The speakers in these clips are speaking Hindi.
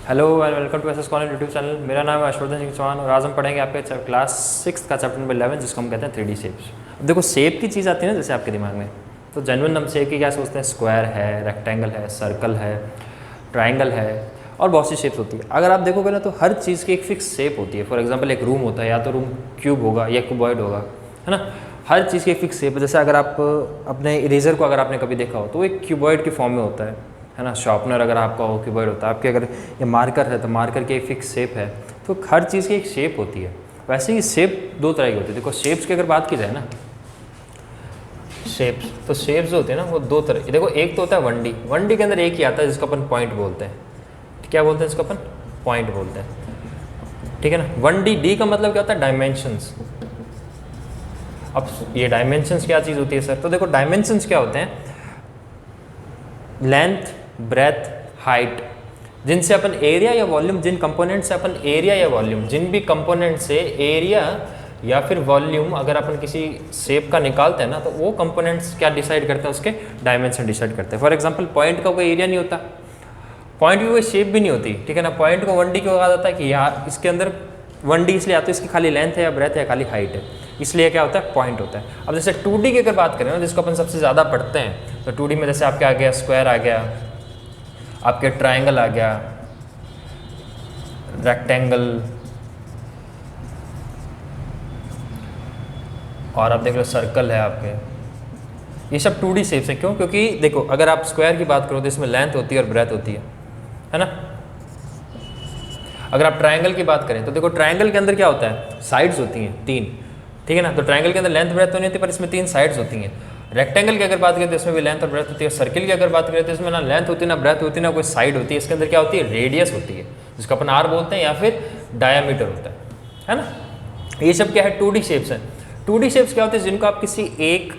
Hello and welcome to SS college YouTube channel. मेरा नाम है हर्षवर्धन सिंह चौहान और आज हम पढ़ेंगे आपके क्लास 6 का चैप्टर नंबर 11 जिसको हम कहते हैं 3D शेप्स। अब देखो शेप की चीज़ आती है ना जैसे आपके दिमाग में, तो जेन्युइन हम शेप की क्या सोचते हैं, स्क्वायर है, रेक्टेंगल है, सर्कल है, ट्राइंगल है और बहुत सी शेप्स होती है। अगर आप देखोगे ना तो हर चीज़ की एक फिक्स शेप होती है। फॉर एग्जाम्पल एक रूम होता है, या तो रूम क्यूब होगा या क्यूबॉइड होगा, है ना। हर चीज़ की एक फिक्स शेप है। जैसे अगर आप अपने इरेजर को अगर आपने कभी देखा हो तो वो एक क्यूबॉइड के फॉर्म में होता है ना। शार्पनर अगर आपका हो क्यूबॉइड होता है। आपके अगर ये मार्कर है तो मार्कर की एक फिक्स शेप है। तो हर चीज़ की एक शेप होती है। वैसे ही शेप दो तरह की होती है। देखो शेप्स की अगर बात की जाए ना, शेप्स, तो शेप्स जो होते हैं ना वो दो तरह की। देखो एक तो होता है 1D। 1D के अंदर एक ही आता है जिसको अपन पॉइंट बोलते हैं। क्या बोलते हैं इसको अपन? पॉइंट बोलते हैं, ठीक है ना। 1D डी का मतलब क्या होता है? डायमेंशंस। अब ये डायमेंशंस क्या चीज़ होती है सर? तो देखो डायमेंशंस क्या होते हैं? लेंथ, ब्रेथ, हाइट, जिनसे अपन एरिया या वॉल्यूम, जिन कंपोनेंट से अपन एरिया या वॉल्यूम, जिन भी कंपोनेंट से एरिया या फिर वॉल्यूम अगर अपन किसी शेप का निकालते हैं ना, तो वो कंपोनेंट्स क्या डिसाइड करते हैं? उसके डायमेंशन डिसाइड करते हैं। फॉर एग्जांपल पॉइंट का कोई एरिया नहीं होता, पॉइंट की कोई शेप भी नहीं होती, ठीक है ना। पॉइंट को 1D क्यों कहा जाता है कि यार इसके अंदर 1D इसलिए आता है इसकी खाली लेंथ है या ब्रेथ है या खाली हाइट है, इसलिए क्या होता है? पॉइंट होता है। अब जैसे 2D की अगर बात करें ना, जिसको अपन सबसे ज़्यादा पढ़ते हैं, तो 2D में जैसे आपके आ गया स्क्वायर, आ गया आपके ट्राइंगल, आ गया रेक्टेंगल, और आप देख लो सर्कल है आपके। ये सब 2D शेप्स हैं। क्यों? क्योंकि देखो अगर आप स्क्वायर की बात करो तो इसमें लेंथ होती है और ब्रेथ होती है ना। अगर आप ट्राइंगल की बात करें तो देखो ट्राइंगल के अंदर क्या होता है? साइड्स होती हैं 3, ठीक है ना। तो ट्राइंगल के अंदर लेंथ ब्रेथ तो नहीं होती, पर इसमें 3 साइड्स होती हैं। रेक्टेंगल की अगर बात करें तो इसमें भी लेंथ और ब्रेथ होती है। सर्किल की अगर बात करें तो इसमें ना लेंथ होती है, ना ब्रेथ होती है, ना कोई साइड होती है। इसके अंदर क्या होती है? रेडियस होती है, जिसको अपन आर बोलते हैं, या फिर डायामीटर होता है ना। ये सब क्या है? 2D शेप्स हैं। 2D शेप्स क्या होते हैं? जिनको आप किसी एक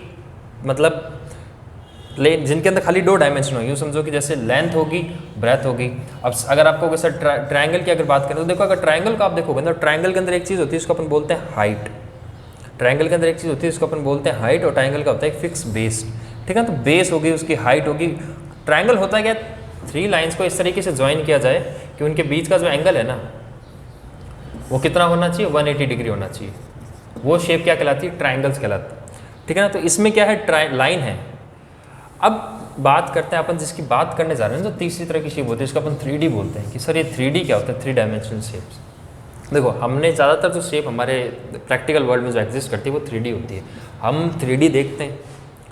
मतलब जिनके अंदर खाली 2 डायमेंशन हो। यूँ समझो कि जैसे लेंथ होगी, ब्रेथ होगी। अब अगर आपको सर ट्राइंगल की अगर बात करें तो देखो अगर ट्राइंगल का आप देखोगे ना, ट्राइंगल के अंदर एक चीज़ होती है जिसको अपन बोलते हैं हाइट। ट्राइंगल के अंदर एक चीज़ होती है जिसको अपन बोलते हैं हाइट, और ट्राइंगल का होता है एक फिक्स बेस, ठीक है। तो बेस होगी, उसकी हाइट होगी। ट्राइंगल होता है क्या? 3 लाइन्स को इस तरीके से ज्वाइन किया जाए कि उनके बीच का जो एंगल है ना वो कितना होना चाहिए? 180 डिग्री होना चाहिए। वो शेप क्या कहलाती है? ट्राइंगल्स कहलाती है, ठीक है ना। तो इसमें क्या है? लाइन है। अब बात करते हैं अपन जिसकी बात करने जा रहे हैं, जो तीसरी तरह की शेप होती है, इसको अपन 3D बोलते हैं। कि सर ये 3D क्या होता है? 3 डायमेंशनल शेप्स। देखो हमने ज़्यादातर जो शेप हमारे प्रैक्टिकल वर्ल्ड में जो एग्जिस्ट करती है वो 3D होती है। हम 3D देखते हैं,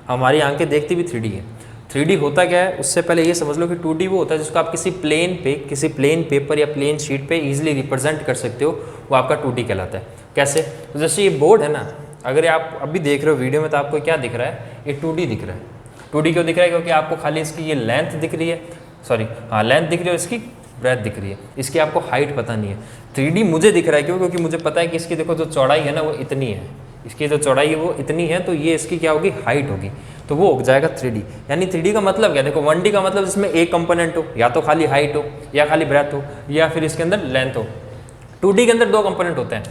हमारी आंखें देखती भी 3D है। 3D होता क्या है? उससे पहले ये समझ लो कि 2D वो होता है जिसको आप किसी प्लेन पेपर या प्लेन शीट पे इजीली रिप्रेजेंट कर सकते हो, वो आपका 2D कहलाता है। कैसे? तो जैसे ये बोर्ड है ना, अगर आप अभी देख रहे हो वीडियो में तो आपको क्या दिख रहा है? ये 2D दिख रहा है। 2D क्यों दिख रहा है? क्योंकि आपको खाली इसकी ये लेंथ दिख रही है, लेंथ दिख रही है और इसकी ब्रेथ दिख रही है, इसकी आपको हाइट पता नहीं है। 3D मुझे दिख रहा है क्यों? क्योंकि मुझे पता है कि इसकी देखो जो चौड़ाई है ना वो इतनी है, इसकी जो चौड़ाई है वो इतनी है, तो ये इसकी क्या होगी? हाइट होगी। तो वो हो जाएगा 3D। यानी 3D का मतलब क्या? देखो 1D का मतलब जिसमें एक कंपोनेंट हो, या तो खाली हाइट हो, या खाली ब्रेथ हो, या फिर इसके अंदर लेंथ हो। 2D के अंदर 2 कंपोनेंट होते हैं,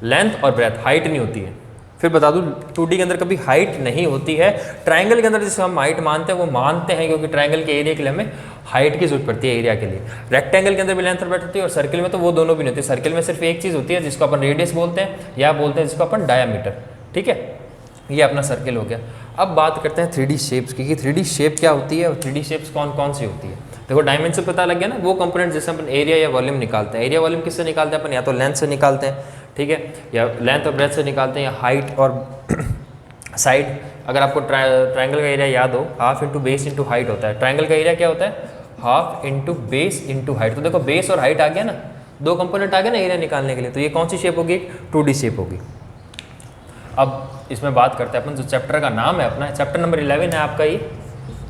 लेंथ और ब्रेथ, हाइट नहीं होती है। फिर बता दूं 2D के अंदर कभी हाइट नहीं होती है। ट्राइंगल के अंदर जिसे हम हाइट मानते हैं वो मानते हैं क्योंकि ट्राइंगल के एरिया के लिए हमें हाइट की जरूरत पड़ती है एरिया के लिए। रेक्टेंगल के अंदर भी लेंथ और ब्रेथ होती है, और सर्किल में तो वो दोनों भी नहीं होती। सर्किल में सिर्फ एक चीज़ होती है जिसको अपन रेडियस बोलते हैं, या बोलते हैं जिसको अपन डायामीटर, ठीक है। ये अपना सर्किल हो गया। अब बात करते हैं 3D शेप्स की, कि 3D शेप क्या होती है और 3D शेप्स कौन कौन सी होती है। देखो डायमेंशन पता लग गया ना, वो कंपोनेंट जिससे अपन एरिया या वॉल्यूम निकालते हैं। एरिया वॉल्यूम किससे निकालते हैं अपन? या तो लेंथ से निकालते हैं, ठीक है, या लेंथ और ब्रेथ से निकालते हैं, या हाइट और साइड। अगर आपको ट्राइंगल का एरिया याद हो, half into base into height होता है। ट्राइंगल का एरिया क्या होता है? Half into base into height. तो देखो बेस और हाइट आ गया ना, 2 कंपोनेंट आ गए ना एरिया निकालने के लिए। तो ये कौन सी शेप होगी? 2D शेप होगी। अब इसमें बात करते हैं अपन जो चैप्टर का नाम है अपना, चैप्टर नंबर 11 है आपका, ये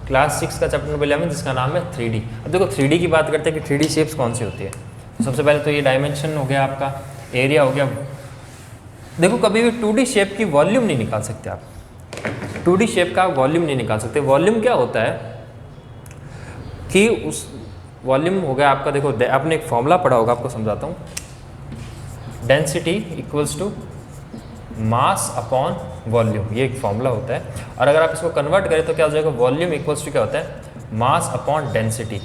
क्लास 6 का चैप्टर नंबर 11 जिसका नाम है 3D। अब देखो 3D की बात करते हैं कि 3D शेप्स कौन सी होती है। तो सबसे पहले तो ये डायमेंशन हो गया, आपका एरिया हो गया। देखो कभी भी 2D शेप की वॉल्यूम नहीं निकाल सकते आप। 2D शेप का वॉल्यूम नहीं निकाल सकते। वॉल्यूम क्या होता है कि उस वॉल्यूम हो गया आपका, देखो आपने एक फॉर्मूला पढ़ा होगा, आपको समझाता हूँ। Density equals to mass upon volume, ये एक फॉर्मूला होता है। और अगर आप इसको कन्वर्ट करें तो क्या हो जाएगा? वॉल्यूम इक्वल्स टू क्या होता है? Mass upon density.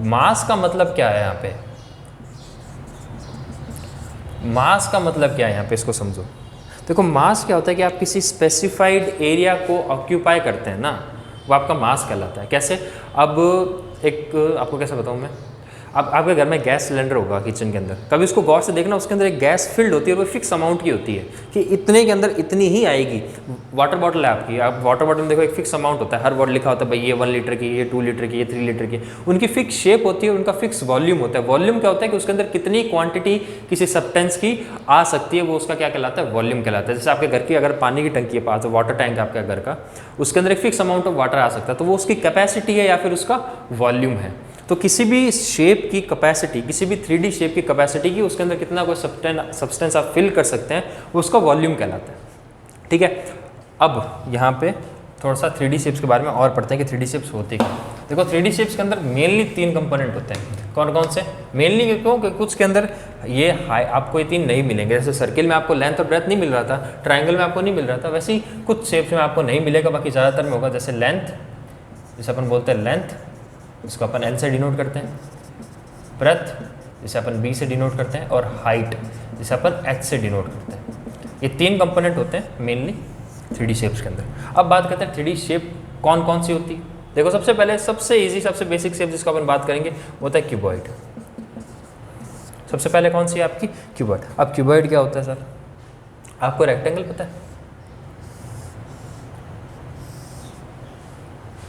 मास का मतलब क्या है यहाँ पे? मास का मतलब क्या है यहाँ पे, इसको समझो। देखो मास क्या होता है कि आप किसी स्पेसिफाइड एरिया को ऑक्यूपाई करते हैं ना, वो आपका मास कहलाता है। कैसे, अब एक आपको कैसे बताऊँ मैं, अब आपके घर में गैस सिलेंडर होगा किचन के अंदर, कभी उसको गौर से देखना, उसके अंदर एक गैस फिल्ड होती है, वो फिक्स अमाउंट की होती है कि इतने के अंदर इतनी ही आएगी। वाटर बॉटल है आपकी, आप वाटर बॉटल में देखो एक फिक्स अमाउंट होता है, हर बॉटल लिखा होता है भाई ये 1 लीटर की, ये 2 लीटर की, ये 3 लीटर की, उनकी फिक्स शेप होती है, उनका फिक्स वॉल्यूम होता है। वॉल्यूम क्या होता है कि उसके अंदर कितनी क्वांटिटी किसी सब्सटेंस की आ सकती है, वो उसका क्या कहलाता है, वॉल्यूम कहलाता है। जैसे आपके घर की अगर पानी की टंकी है पास, वाटर टैंक है आपके घर का, उसके अंदर एक फिक्स अमाउंट ऑफ वाटर आ सकता है, तो वो उसकी कैपेसिटी है या फिर उसका वॉल्यूम है। तो किसी भी शेप की कैपेसिटी, किसी भी 3D शेप की कैपेसिटी की, उसके अंदर कितना कोई सब्सटेंस आप फिल कर सकते हैं, वो उसका वॉल्यूम कहलाता है। ठीक है, अब यहाँ पे थोड़ा सा 3D शेप्स के बारे में और पढ़ते हैं कि 3D शेप्स होती क्या। देखो 3D शेप्स के अंदर मेनली 3 कंपोनेंट होते हैं। कौन कौन से? मेनली क्यों कि कुछ के अंदर ये आपको ये 3 नहीं मिलेंगे। जैसे सर्किल में आपको लेंथ और ब्रेथ नहीं मिल रहा था, ट्राइंगल में आपको नहीं मिल रहा था, वैसे ही कुछ शेप्स में आपको नहीं मिलेगा, बाकी ज़्यादातर में होगा। जैसे लेंथ, जैसे अपन बोलते हैं लेंथ, इसको अपन L से डिनोट करते हैं, ब्रेथ जिसे अपन B से डिनोट करते हैं, और हाइट जिसे अपन H से डिनोट करते हैं। ये 3 कंपोनेंट होते हैं मेनली 3D शेप्स के अंदर। अब बात करते हैं 3D शेप कौन कौन सी होती है। देखो सबसे पहले सबसे इजी सबसे बेसिक शेप जिसको अपन बात करेंगे वो होता है क्यूबॉइड। सबसे पहले कौन सी है आपकी? क्यूबॉइड। अब क्यूबॉइड क्या होता है सर? आपको रेक्टेंगल पता है?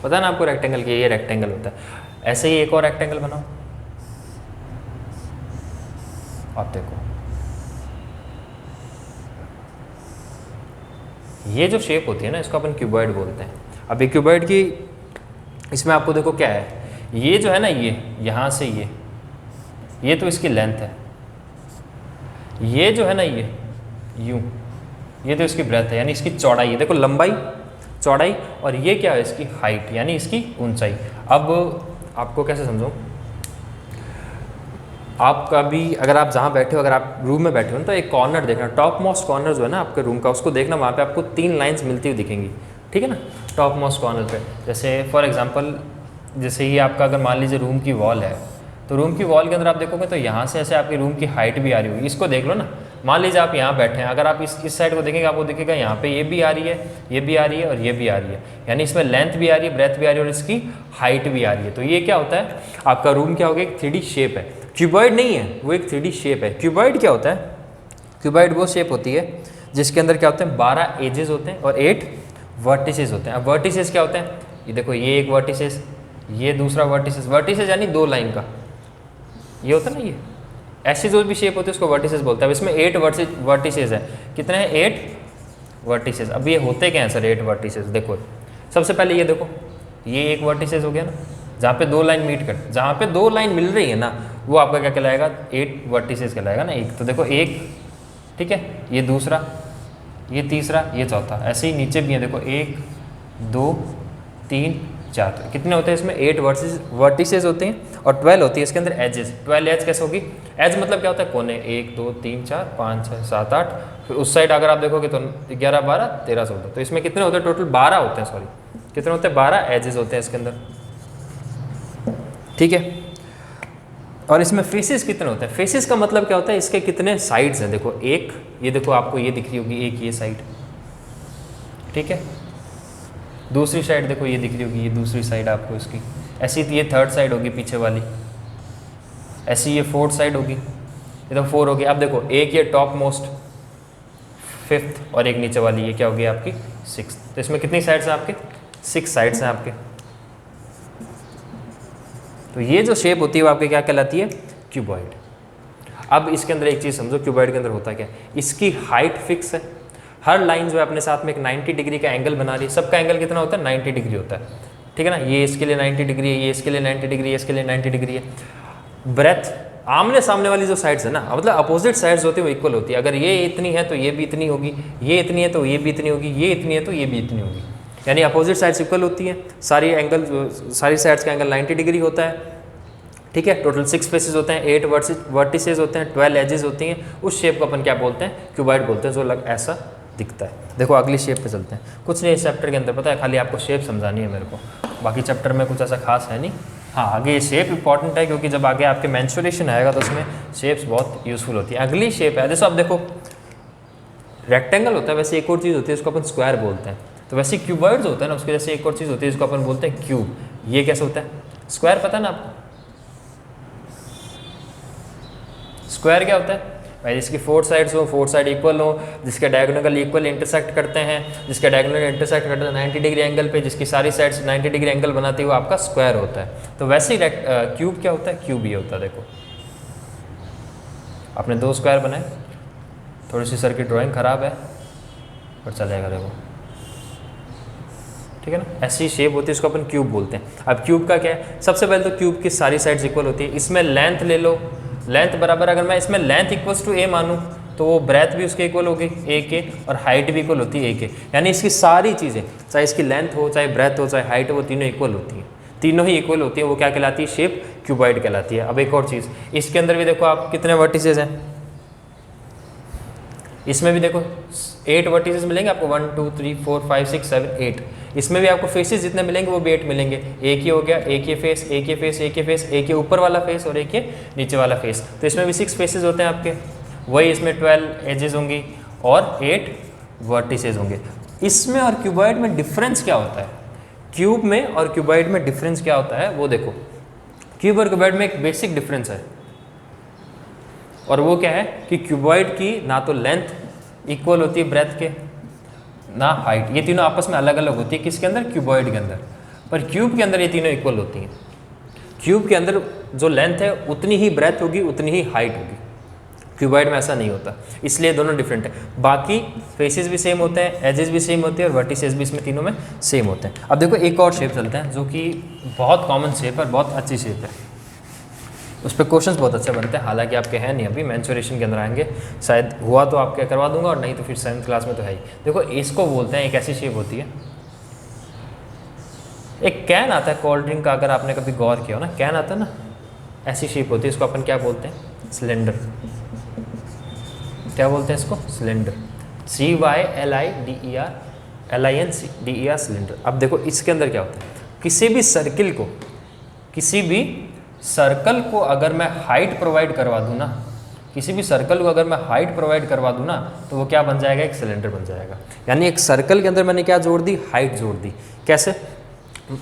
पता है ना आपको रेक्टेंगल की, ये रेक्टेंगल होता है। ऐसे ही एक और रेक्टेंगल बनाओ, आप देखो ये जो शेप होती है ना, इसको अपन क्यूबॉइड बोलते हैं। अब ये क्यूबॉइड की, इसमें आपको देखो क्या है, ये जो है ना, ये यहाँ से ये तो इसकी लेंथ है, ये जो है ना ये यूँ, ये तो इसकी ब्रेथ है यानी इसकी चौड़ाई है। देखो लंबाई, चौड़ाई, और ये क्या है इसकी हाइट यानी इसकी ऊंचाई। अब आपको कैसे समझो, आप कभी अगर आप जहाँ बैठे हो, अगर आप रूम में बैठे हो ना, तो एक कॉर्नर देखना, टॉप मोस्ट कॉर्नर जो है ना आपके रूम का, उसको देखना, वहाँ पे आपको 3 लाइंस मिलती हुई दिखेंगी। ठीक है ना, टॉप मोस्ट कॉर्नर पे। जैसे फॉर एग्जांपल, जैसे ये आपका अगर मान लीजिए रूम की वॉल है, तो रूम की वॉल के अंदर आप देखोगे तो यहाँ से ऐसे आपकी रूम की हाइट भी आ रही होगी। इसको देख लो ना, मान लीजिए आप यहाँ बैठे हैं, अगर आप इस साइड को देखेंगे आपको दिखेगा यहाँ पे ये भी आ रही है, ये भी आ रही है और ये भी आ रही है, यानी इसमें लेंथ भी आ रही है, ब्रेथ भी आ रही है और इसकी हाइट भी आ रही है। तो ये क्या होता है, आपका रूम क्या हो गया, एक 3D शेप है। क्यूबॉइड नहीं है, वो एक 3D शेप है। क्यूबॉइड क्या होता है? क्यूबॉइड वो शेप होती है जिसके अंदर क्या होते हैं, 12 एजेस होते हैं और 8 वर्टिसेस होते हैं। अब वर्टिसेस क्या होते हैं, ये देखो, ये एक वर्टिसेस, ये दूसरा वर्टिसेस। वर्टिसेस यानी 2 लाइन का ये होता है ना, ये ऐसी जो भी शेप होती है उसको वर्टिसेस बोलते हैं। अब इसमें 8 वर्टिसेस है। कितने हैं? 8 वर्टिसेस। अब ये होते क्या हैं सर 8 वर्टिसेस? देखो सबसे पहले ये देखो, ये एक वर्टिसेस हो गया ना, जहाँ पे 2 लाइन मीट कर, जहाँ पे 2 लाइन मिल रही है ना, वो आपका क्या कहलाएगा, 8 वर्टिसेस कहलाएगा ना। एक तो देखो एक, ठीक है, ये दूसरा, ये तीसरा, ये चौथा, ऐसे ही नीचे भी है देखो, 1 2 3 4। तो कितने होते हैं इसमें? 8 वर्टिसेस होते हैं और 12 होती है इसके अंदर एजेस। 12 एज कैसे होगी? एज मतलब क्या होता है? कोने। 1 2 3 4 5 6 7 8। फिर उस साइड अगर आप देखोगे तो 11 12 13 14। तो इसमें कितने होते हैं? टोटल 12 होते हैं, सॉरी कितने होते हैं? 12 एजेस होते हैं इसके अंदर। ठीक है, और इसमें फेसेस कितने होते हैं? फेसेस का मतलब क्या होता है, इसके कितने साइड्स हैं? देखो एक, ये देखो आपको ये दिख रही होगी एक ये साइड, ठीक है, दूसरी साइड देखो ये दिख रही होगी, ये दूसरी साइड आपको इसकी, ऐसी ये 3rd साइड होगी पीछे वाली, ऐसी ये 4th साइड होगी, ये तो 4 होगी। अब देखो एक ये टॉप मोस्ट 5th और एक नीचे वाली, ये क्या होगी आपकी 6th। तो इसमें कितनी साइड्स हैं आपके? 6 साइड्स हैं आपके। तो ये जो शेप होती है वो आपके क्या कहलाती है? क्यूबॉइड। अब इसके अंदर एक चीज़ समझो, क्यूबॉइड के अंदर होता क्या है, इसकी हाइट फिक्स है। हर लाइन जो है अपने साथ में एक 90 डिग्री का एंगल बना रही है। सबका एंगल कितना होता है? 90 डिग्री होता है, ठीक है ना। ये इसके लिए 90 डिग्री है, ये इसके लिए 90 डिग्री है, इसके लिए 90 डिग्री है। ब्रेथ, आमने सामने वाली जो साइड्स है ना, मतलब अपोजिट साइड्स होती है वो इक्वल होती है। अगर ये इतनी है तो ये भी इतनी होगी, ये इतनी है तो ये भी इतनी होगी, ये इतनी है तो ये भी इतनी होगी, यानी अपोजिट साइड्स इक्वल होती हैं। सारी साइड्स का एंगल 90 डिग्री होता है, ठीक है। टोटल 6 फेसेस होते हैं, 8 वर्टिसेस होते हैं, 12 एजेस होती हैं। उस शेप को अपन क्या बोलते हैं? क्यूबॉइड बोलते हैं, जो ऐसा दिखता है। देखो अगली शेप पे चलते हैं। कुछ नहीं इस चैप्टर के अंदर, पता है, खाली आपको शेप समझानी है मेरे को, बाकी चैप्टर में कुछ ऐसा खास है नहीं। हाँ, आगे ये शेप इंपॉर्टेंट है क्योंकि जब आगे आपके मेंस्ट्रुएशन आएगा तो उसमें शेप्स बहुत यूजफुल होती है। अगली शेप है, जैसे आप देखो रेक्टेंगल होता है, वैसे एक और चीज़ होती है इसको अपन स्क्वायर बोलते हैं। तो वैसे क्यूबॉइड्स होता है ना, उसके जैसे एक और चीज़ होती है जिसको अपन बोलते हैं क्यूब। ये कैसे होता है? स्क्वायर पता है ना आपको? स्क्वायर क्या होता है भाई? जिसकी 4 साइड्स हो, 4 साइड इक्वल हो, जिसके डायगोनल इक्वल इंटरसेक्ट करते हैं, जिसके डायगोनल इंटरसेक्ट करते हैं 90 डिग्री एंगल पे, जिसकी सारी साइड्स 90 डिग्री एंगल बनाती है, वो आपका स्क्वायर होता है। तो वैसे ही क्यूब क्या होता है? क्यूब ये होता है। देखो आपने 2 स्क्वायर बनाए, थोड़ी सी सर की ड्राइंग खराब है पर चलेगा, देखो ठीक है ना, ऐसी शेप होती है, इसको अपन क्यूब बोलते हैं। अब क्यूब का क्या है? सबसे पहले तो क्यूब की सारी साइड्स इक्वल होती है। इसमें लेंथ ले लो, लेंथ बराबर, अगर मैं इसमें लेंथ इक्वल्स टू ए मानूँ तो वो ब्रेथ भी उसके इक्वल होगी ए के, और हाइट भी इक्वल होती है ए के। यानी इसकी सारी चीज़ें, चाहे इसकी लेंथ हो, चाहे ब्रेथ हो, चाहे हाइट हो, वो तीनों इक्वल होती हैं। तीनों ही इक्वल होती है, वो क्या कहलाती है? शेप क्यूबॉइड कहलाती है। अब एक और चीज़, इसके अंदर भी देखो आप कितने वर्टिसेस हैं, इसमें भी देखो 8 वर्टिसेस मिलेंगे आपको, 1 2 3 4 5 6 7 8। इसमें भी आपको फेसेस जितने मिलेंगे वो भी 8 मिलेंगे। एक ही हो गया, एक ये फेस, एक ये फेस, एक ये फेस, एक ये ऊपर वाला फेस और एक ये नीचे वाला फेस। तो इसमें भी 6 फेसेस होते हैं आपके, वही इसमें 12 एजेस होंगी और 8 वर्टिसेस होंगे। इसमें और क्यूबॉइड में डिफरेंस क्या होता है? क्यूब में और क्यूबॉइड में डिफरेंस क्या होता है वो देखो। क्यूब और क्यूबॉइड में एक बेसिक डिफरेंस है, और वो क्या है कि क्यूबॉइड की ना तो लेंथ इक्वल होती है ब्रेथ के, ना हाइट, ये तीनों आपस में अलग अलग होती है। किसके अंदर? क्यूबॉइड के अंदर। पर क्यूब के अंदर ये तीनों इक्वल होती हैं। क्यूब के अंदर जो लेंथ है उतनी ही ब्रेथ होगी, उतनी ही हाइट होगी। क्यूबॉइड में ऐसा नहीं होता, इसलिए दोनों डिफरेंट है। बाकी फेसेस भी सेम होते हैं, एजेस भी सेम होते हैं, और वर्टिसेस भी इसमें तीनों में सेम होते हैं। अब देखो एक और शेप चलते हैं जो कि बहुत कॉमन शेप है, बहुत अच्छी शेप है, उस पर क्वेश्चंस बहुत अच्छे बनते हैं। हालांकि आपके हैं नहीं, अभी मेंस्ट्रुएशन के अंदर आएंगे, शायद हुआ तो आपके करवा दूंगा, और नहीं तो फिर 7th क्लास में तो है ही। देखो इसको बोलते हैं, एक ऐसी शेप होती है, एक कैन आता है कोल्ड ड्रिंक का, अगर आपने कभी गौर किया हो ना, कैन आता है ना, ऐसी शेप होती है। इसको अपन क्या बोलते हैं? सिलेंडर। क्या बोलते हैं इसको? सिलेंडर। CYLIDER cylinder. अब देखो इसके अंदर क्या होता है, किसी भी सर्कल को अगर मैं हाइट प्रोवाइड करवा दूँ ना, किसी भी सर्कल को अगर मैं हाइट प्रोवाइड करवा दूँ ना, तो वो क्या बन जाएगा? एक सिलेंडर बन जाएगा। यानी एक सर्कल के अंदर मैंने क्या जोड़ दी? हाइट जोड़ दी। कैसे?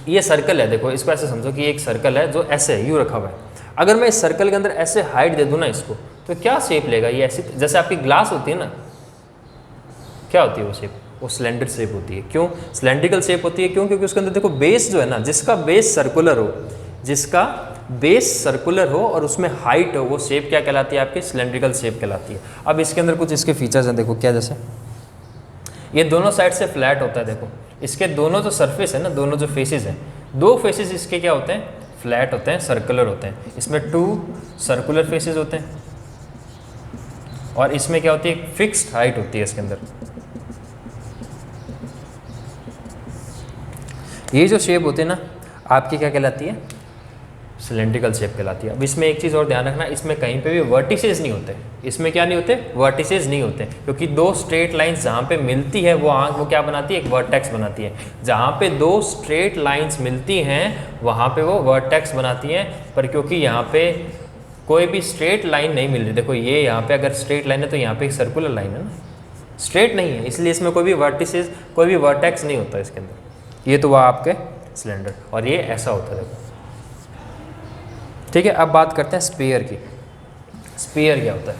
ये सर्कल है, देखो इसको ऐसे समझो कि एक सर्कल है जो ऐसे यूँ रखा हुआ है। अगर मैं इस सर्कल के अंदर ऐसे हाइट दे दूँ ना इसको, तो क्या शेप लेगा? ये ऐसी, जैसे आपकी ग्लास होती है ना, क्या होती है वो शेप? वो सिलेंडर शेप होती है। क्यों सिलेंड्रिकल शेप होती है? क्यों? क्योंकि उसके अंदर देखो बेस जो है ना, जिसका बेस सर्कुलर हो, और उसमें हाइट हो, वो शेप क्या कहलाती है? आपकी सिलेंड्रिकल शेप कहलाती है। अब इसके अंदर कुछ इसके फीचर्स हैं, देखो क्या, जैसे ये दोनों साइड से फ्लैट होता है। देखो इसके दोनों जो सरफेस है ना, दोनों जो फेसेस हैं, 2 फेसेस इसके क्या होते हैं? फ्लैट होते हैं, सर्कुलर होते हैं। इसमें 2 सर्कुलर फेसेस होते हैं, और इसमें क्या होती है? एक फिक्स्ड हाइट होती है इसके अंदर। ये जो शेप होती है ना आपकी, क्या कहलाती है? सिलेंड्रिकल शेप कहलाती है। अब इसमें एक चीज़ और ध्यान रखना, इसमें कहीं पे भी वर्टिसेस नहीं होते। इसमें क्या नहीं होते? वर्टिसेस नहीं होते, क्योंकि 2 स्ट्रेट लाइंस जहाँ पे मिलती है वो क्या बनाती है? एक वर्टेक्स बनाती है। जहाँ पे 2 स्ट्रेट लाइंस मिलती हैं वहाँ पे वो वर्टेक्स बनाती हैं। पर क्योंकि यहाँ पे कोई भी स्ट्रेट लाइन नहीं मिल रही, देखो ये यहाँ पे अगर स्ट्रेट लाइन है तो यहाँ पे एक सर्कुलर लाइन है ना, स्ट्रेट नहीं है, इसलिए इसमें कोई भी वर्टिसेस, कोई भी वर्टेक्स नहीं होता इसके अंदर। ये तो वह आपके सिलेंडर, और ये ऐसा होता है देखो, ठीक है। अब बात करते हैं स्फीयर की। स्फीयर क्या होता है?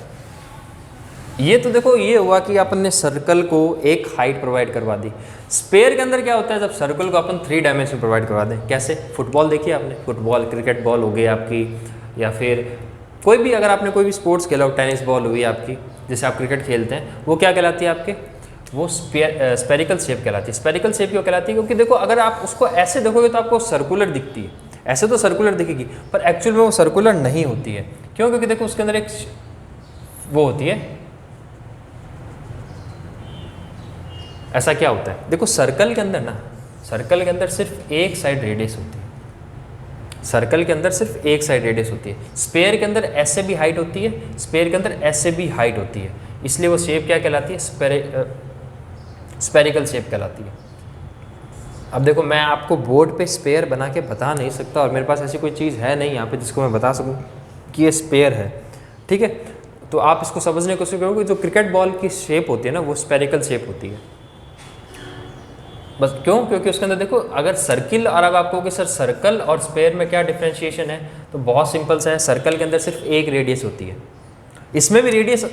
ये तो देखो ये हुआ कि अपन ने सर्कल को एक हाइट प्रोवाइड करवा दी। स्फीयर के अंदर क्या होता है? जब सर्कल को अपन 3 डायमेंशन प्रोवाइड करवा दें। कैसे? फुटबॉल देखिए आपने, फुटबॉल, क्रिकेट बॉल हो गई आपकी, या फिर कोई भी, अगर आपने कोई भी स्पोर्ट्स खेला हो, टेनिस बॉल हुई आपकी, जैसे आप क्रिकेट खेलते हैं, वो क्या कहलाती है आपके? वो स्पेरिकल शेप कहलाती है। स्पेरिकल शेप क्यों कहलाती है? क्योंकि देखो अगर आप उसको ऐसे देखोगे तो आपको सर्कुलर दिखती है, ऐसे तो सर्कुलर दिखेगी, पर एक्चुअल में वो सर्कुलर नहीं होती है। क्यों? क्योंकि देखो उसके अंदर एक वो होती है, ऐसा क्या होता है? देखो सर्कल के अंदर ना, सर्कल के अंदर सिर्फ एक साइड रेडियस होती है। सर्कल के अंदर सिर्फ एक साइड रेडियस होती है। स्फीयर के अंदर ऐसे भी हाइट होती है, स्फीयर के अंदर ऐसे भी हाइट होती है, इसलिए वो शेप क्या कहलाती है? स्पेरिकल शेप कहलाती है। अब देखो मैं आपको बोर्ड पे स्पेयर बना के बता नहीं सकता और मेरे पास ऐसी कोई चीज़ है नहीं यहाँ पे जिसको मैं बता सकूँ कि ये स्पेयर है, ठीक है। तो आप इसको समझने की कोशिश करोगे, जो क्रिकेट बॉल की शेप होती है ना वो स्पेरिकल शेप होती है। बस क्यों? क्योंकि उसके अंदर देखो अगर सर्किल, और अब आपको कि सर सर्कल और स्पेयर में क्या डिफ्रेंशिएशन है, तो बहुत सिंपल सा है। सर्कल के अंदर सिर्फ एक रेडियस होती है, इसमें भी रेडियस,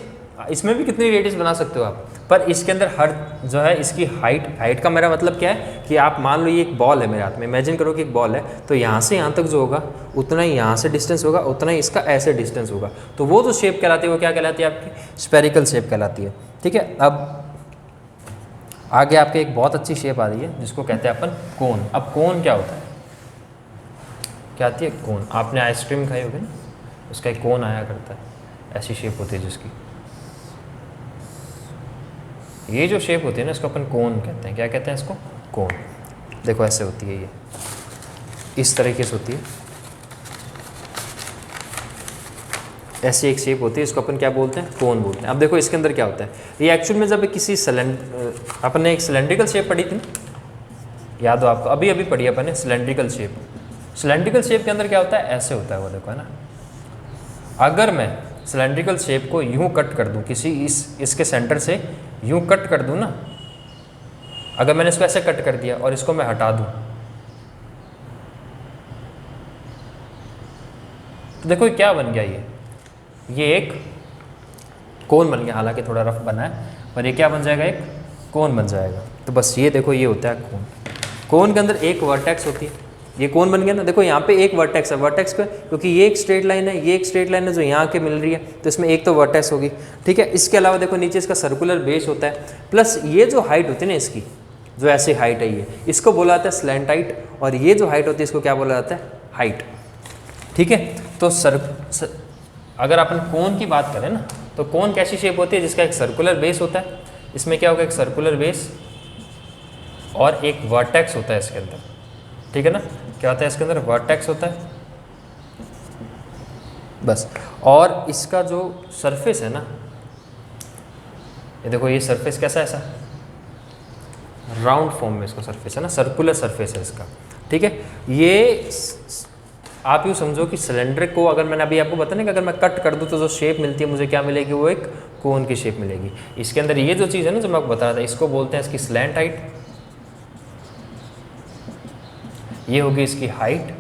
इसमें भी कितनी रेडियस बना सकते हो आप, पर इसके अंदर हर जो है इसकी हाइट का मेरा मतलब क्या है कि आप मान लो ये एक बॉल है मेरे हाथ में, इमेजिन करो कि एक बॉल है, तो यहाँ से यहाँ तक जो होगा उतना ही यहाँ से डिस्टेंस होगा, उतना ही इसका ऐसे डिस्टेंस होगा। तो वो जो शेप कहलाती है वो क्या कहलाती है आपकी? स्पेरिकल शेप कहलाती है, ठीक है। अब आगे आपके एक बहुत अच्छी शेप आ रही है जिसको कहते हैं अपन कोन। अब कोन क्या होता है? क्या आती है? कोन। आपने आइसक्रीम खाई होगी ना, उसका एक कोन आया करता है, ऐसी शेप होती है जिसकी, ये जो शेप होती है ना इसको अपन कोन कहते हैं। क्या कहते हैं इसको? कोन। देखो ऐसे होती है, ये इस तरीके से होती है, ऐसी एक शेप होती है, इसको अपन क्या बोलते हैं? कोन बोलते हैं। अब देखो इसके अंदर क्या होता है, ये एक्चुअल में जब किसी अपन ने एक सिलेंड्रिकल शेप पढ़ी थी ना, याद हो आपको? अभी अभी पढ़ी अपन ने सिलेंड्रिकल शेप। सिलेंड्रिकल शेप के अंदर क्या होता है? ऐसे होता है वो, देखो है ना। अगर मैं सिलेंड्रिकल शेप को यूं कट कर दूं, किसी इसके सेंटर से यूं कट कर दूं ना, अगर मैंने इसको ऐसे कट कर दिया और इसको मैं हटा दूं, तो देखो क्या बन गया, ये एक कोन बन गया। हालांकि थोड़ा रफ बना है, पर ये क्या बन जाएगा? एक कोन बन जाएगा। तो बस ये देखो ये होता है कोन। कोन के अंदर एक वर्टेक्स होती है, ये कोन बन गया ना। देखो यहाँ पे एक वर्टेक्स है, वर्टेक्स पे क्योंकि ये एक स्ट्रेट लाइन है, ये एक स्ट्रेट लाइन है जो यहाँ के मिल रही है, तो इसमें एक तो वर्टेक्स होगी, ठीक है। इसके अलावा देखो नीचे इसका सर्कुलर बेस होता है, प्लस ये जो हाइट होती है ना इसकी, जो ऐसी हाइट है, ये इसको बोला जाता है स्लैंट हाइट, और ये जो हाइट होती है इसको क्या बोला जाता है? हाइट, ठीक है। तो अगर अपन कोन की बात करें ना, तो कोन कैसी शेप होती है? जिसका एक सर्कुलर बेस होता है, इसमें क्या होगा? एक सर्कुलर बेस और एक वर्टेक्स होता है इसके अंदर, ठीक है ना। क्या होता है इसके अंदर? वर्टेक्स होता है बस। और इसका जो सरफेस है ना, ये देखो ये सरफेस कैसा है? ऐसा राउंड फॉर्म में इसका सरफेस है ना, सर्कुलर सरफेस है इसका, ठीक है। ये आप यूँ समझो कि सिलेंडर को अगर मैंने अभी आपको बताया कि अगर मैं कट कर दूँ तो जो शेप मिलती है मुझे क्या मिलेगी? वो एक कोन की शेप मिलेगी। इसके अंदर ये जो चीज़ है ना जो मैं आपको बता रहा था, इसको बोलते हैं इसकी स्लैंट हाइट, ये होगी इसकी हाइट।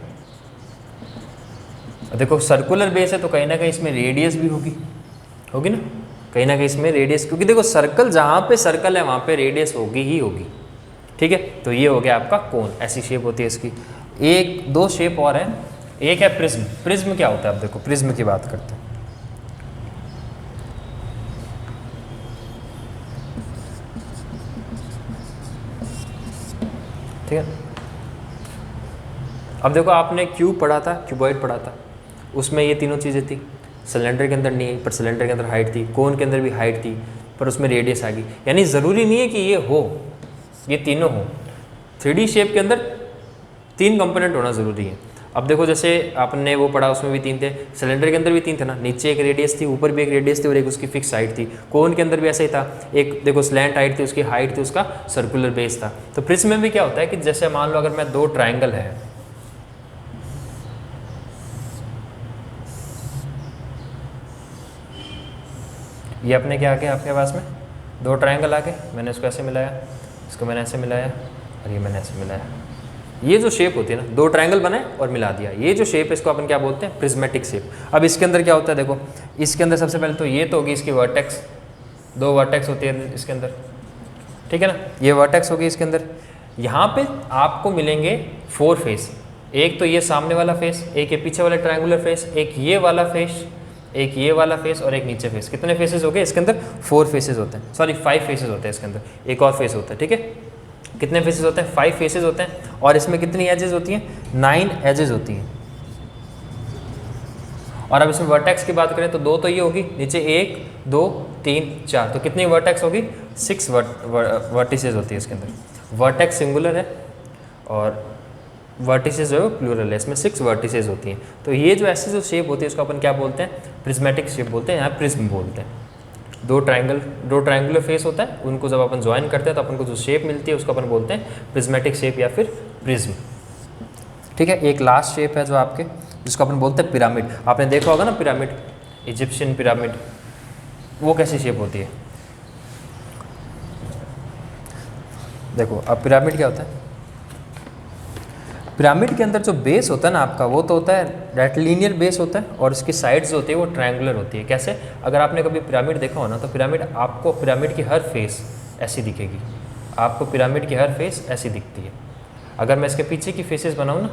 देखो सर्कुलर बेस है तो कहीं ना कहीं इसमें रेडियस भी होगी ना, कहीं ना कहीं इसमें रेडियस, क्योंकि देखो सर्कल, जहाँ पे सर्कल है वहाँ पे रेडियस होगी ही होगी, ठीक है। तो ये हो गया आपका कोन, ऐसी शेप होती है इसकी। एक दो शेप और है, एक है प्रिज्म। प्रिज्म क्या होता है? अब देखो प्रिज्म की बात करते हैं, ठीक है। अब देखो आपने क्यूब पढ़ा था, क्यूबॉइड पढ़ा था, उसमें ये तीनों चीज़ें थी। सिलेंडर के अंदर नहीं, पर सिलेंडर के अंदर हाइट थी, कोन के अंदर भी हाइट थी, पर उसमें रेडियस आ गई। यानी ज़रूरी नहीं है कि ये हो, ये तीनों हो। 3D शेप के अंदर 3 कंपोनेंट होना ज़रूरी है। अब देखो जैसे आपने वो पढ़ा, उसमें भी 3 थे, सिलेंडर के अंदर भी 3 थे ना, नीचे एक रेडियस थी, ऊपर भी एक रेडियस थी, और एक उसकी फिक्स हाइट थी। कोन के अंदर भी ऐसा ही था, एक देखो स्लैंट हाइट थी, उसकी हाइट थी, उसका सर्कुलर बेस था। तो प्रिज्म में भी क्या होता है कि जैसे मान लो अगर मैं 2 ट्राइंगल है, ये अपने क्या आ गया आपके पास में? 2 ट्राइंगल आ गए, मैंने इसको ऐसे मिलाया, इसको मैंने ऐसे मिलाया, और ये मैंने ऐसे मिलाया। ये जो शेप होती है ना, 2 ट्रायंगल बनाए और मिला दिया, ये जो शेप है इसको अपन क्या बोलते हैं? Prismatic shape. अब इसके अंदर क्या होता है? देखो इसके अंदर सबसे पहले तो ये तो होगी इसकी वर्टेक्स, 2 वर्टेक्स होती है इसके अंदर, ठीक है ना। ये वर्टेक्स होगी इसके अंदर। यहाँ पे आपको मिलेंगे 4 फेस, एक तो ये सामने वाला फेस, एक ये पीछे वाला ट्रायंगुलर फेस, एक ये वाला फेस, एक ये वाला फेस, और एक नीचे फेस। कितने फेसेस हो गए इसके अंदर? 4 फेसेस होते हैं, सॉरी 5 फेसेस होते हैं इसके अंदर, एक और फेस होता है, ठीक है। कितने फेसेस होते हैं? 5 फेसेस होते हैं। और इसमें कितनी एजेस होती हैं? 9 एजेस होती हैं। और अब इसमें वर्टेक्स की बात करें तो 2 तो ये होगी, नीचे 1 2 3 4, तो कितनी वर्टेक्स होगी? 6 वर्टिसेस होती है इसके अंदर। वर्टेक्स सिंगुलर है और वर्टिसेस जो है प्लूरल है, इसमें 6 वर्टिसेस होती हैं। तो ये जो ऐसी जो शेप होती है इसको अपन क्या बोलते हैं? प्रिज्मेटिक शेप बोलते हैं, यहाँ प्रिज्म बोलते हैं, दो ट्रायंगुलर फेस होता है, उनको जब अपन ज्वाइन करते हैं तो अपन को जो शेप मिलती है उसको अपन बोलते हैं प्रिज्मेटिक शेप या फिर प्रिज्म। ठीक है, एक लास्ट शेप है जो आपके, जिसको अपन बोलते हैं पिरामिड। आपने देखा होगा ना पिरामिड, इजिप्शियन पिरामिड, वो कैसी शेप होती है। देखो अब पिरामिड क्या होता है, पिरामिड के अंदर जो बेस होता है ना आपका, वो तो होता है रेक्टिलिनियर बेस होता है, और इसकी साइड्स होती है वो ट्रायंगुलर होती है। कैसे, अगर आपने कभी पिरामिड देखा हो ना, तो पिरामिड आपको, पिरामिड की हर फेस ऐसी दिखेगी, आपको पिरामिड की हर फेस ऐसी दिखती है। अगर मैं इसके पीछे की फेसेस बनाऊँ ना,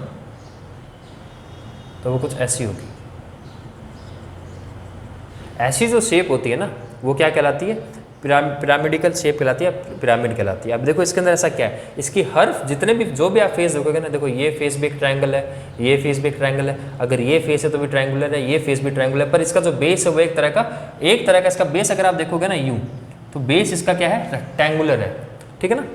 तो वो कुछ ऐसी होगी। ऐसी जो शेप होती है ना, वो क्या कहलाती है, पिरामिडिकल शेप कहलाती है, पिरामिड कहलाती है। अब देखो इसके अंदर ऐसा क्या है, इसकी हर जितने भी जो भी आप फेस देखोगे ना, देखो ये फेस भी एक ट्रायंगल है, ये फेस भी एक ट्रायंगल है, अगर ये फेस है तो भी ट्रायंगुलर है, ये फेस भी ट्रायंगुलर है, पर इसका जो बेस है वो एक तरह का इसका बेस अगर आप देखोगे ना यूँ, तो बेस इसका क्या है, रेक्टेंगुलर है। ठीक है ना,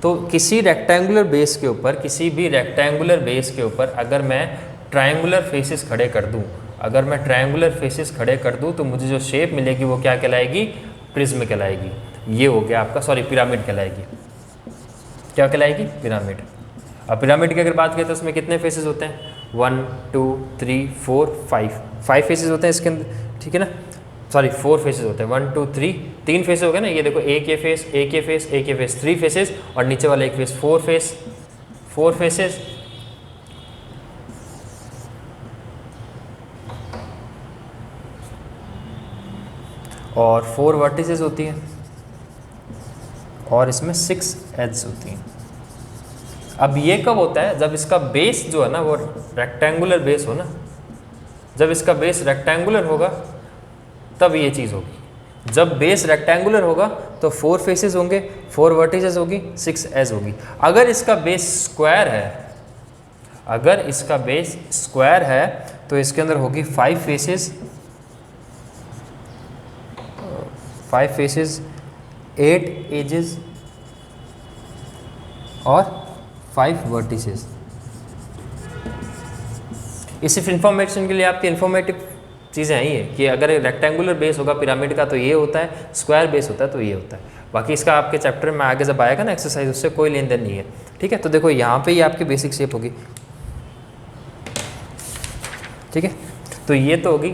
तो किसी रेक्टेंगुलर बेस के ऊपर, किसी भी रेक्टेंगुलर बेस के ऊपर अगर मैं ट्रायंगुलर फेसेस खड़े कर दूँ, अगर मैं ट्रायंगुलर फेसेस खड़े कर दूँ, तो मुझे जो शेप मिलेगी वो क्या कहलाएगी, प्रिज्म कहलाएगी। ये हो गया आपका, सॉरी पिरामिड कहलाएगी। क्या कहलाएगी, पिरामिड। अब पिरामिड की अगर बात करें तो उसमें कितने फेसेस होते हैं, 1 2 3 4 5 फेसेस होते हैं इसके अंदर। ठीक है ना, सॉरी 4 फेसेस होते हैं, 1 2 3, 3 फेस हो गए ना, ये देखो एक ये फेस, एक ये फेस, एक ये फेस, 3 फेसेस, और नीचे वाला एक फेस, 4 फेसेस। और 4 वर्टिसेस होती हैं, और इसमें 6 एड्स होती हैं। अब ये कब होता है, जब इसका बेस जो है ना वो रेक्टेंगुलर बेस हो ना, जब इसका बेस रेक्टेंगुलर होगा तब ये चीज़ होगी। जब बेस रेक्टेंगुलर होगा तो 4 फेसेस होंगे, 4 वर्टिसेस होगी, 6 एज होगी। अगर इसका बेस स्क्वायर है, अगर इसका बेस स्क्वायर है तो इसके अंदर होगी 5 फेसेस, 8 एजेस और 5 वर्टिसेस। ये सिर्फ इन्फॉर्मेशन के लिए, आपकी इन्फॉर्मेटिव चीज़ें हैं ये, कि अगर रेक्टेंगुलर बेस होगा पिरामिड का तो ये होता है, स्क्वायर बेस होता है तो ये होता है। बाकी इसका आपके चैप्टर में आगे जब आएगा ना एक्सरसाइज, उससे कोई लेन देन नहीं है। ठीक है, तो देखो यहाँ पे ये आपकी बेसिक शेप होगी। ठीक है, तो ये तो होगी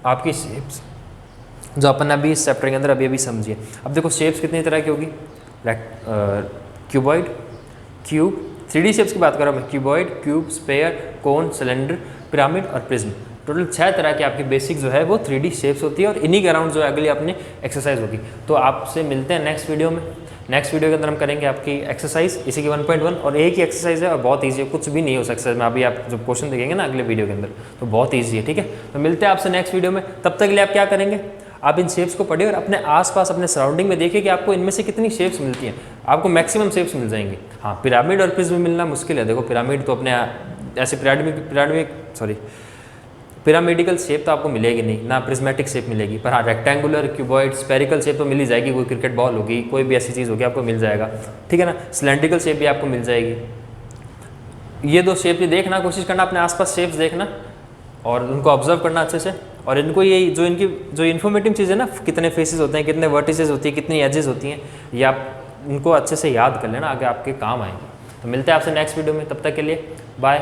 आपकी शेप्स जो अपन अभी इस चैप्टर के अंदर अभी समझिए। अब देखो शेप्स कितनी तरह की होगी, क्यूबॉइड, क्यूब, 3D शेप्स की बात कर रहा हूँ मैं, क्यूबॉइड, क्यूब, स्पेयर, कोन, सिलेंडर, पिरामिड और प्रिज्म। टोटल 6 तरह की आपकी बेसिक जो है वो 3D शेप्स होती है, और इन्हीं के अराउंड जो अगली अपनी एक्सरसाइज होगी। तो आपसे मिलते हैं नेक्स्ट वीडियो में। नेक्स्ट वीडियो के अंदर हम करेंगे आपकी एक्सरसाइज, इसी की 1.1, और एक ही एक्सरसाइज है और बहुत ईजी है, कुछ भी नहीं हो एक्सरसाइज में। अभी आप जो क्वेश्चन देखेंगे ना अगले वीडियो के अंदर, तो बहुत ईजी है। ठीक है, तो मिलते हैं आपसे नेक्स्ट वीडियो में। तब तक के लिए आप क्या करेंगे, आप इन शेप्स को पढ़िए और अपने आसपास, अपने सराउंडिंग में देखिए कि आपको इनमें से कितनी शेप्स मिलती हैं। आपको मैक्सिमम शेप्स मिल जाएंगी। हाँ, पिरामिड और प्रिज्म मिलना मुश्किल है। देखो पिरामिड तो अपने ऐसे पिरामिडिकल शेप तो आपको मिलेगी नहीं ना, प्रिज्मेटिक शेप मिलेगी, पर हाँ रेक्टेंगुलर, क्यूबॉइड, स्पेरिकल शेप तो मिल ही जाएगी। कोई क्रिकेट बॉल होगी, कोई भी ऐसी चीज़ होगी, आपको मिल जाएगा। ठीक है ना, सिलेंड्रिकल शेप भी आपको मिल जाएगी। ये 2 शेप भी देखना, कोशिश करना अपने आसपास शेप्स देखना और उनको ऑब्जर्व करना अच्छे से। और इनको ये जो इनकी जो इन्फॉर्मेटिव चीज़ है ना, कितने फेसेस होते हैं, कितने वर्टिसेस होती है, कितनी एजेस होती हैं, ये आप इनको अच्छे से याद कर लेना, आगे आपके काम आएंगे। तो मिलते हैं आपसे नेक्स्ट वीडियो में, तब तक के लिए बाय।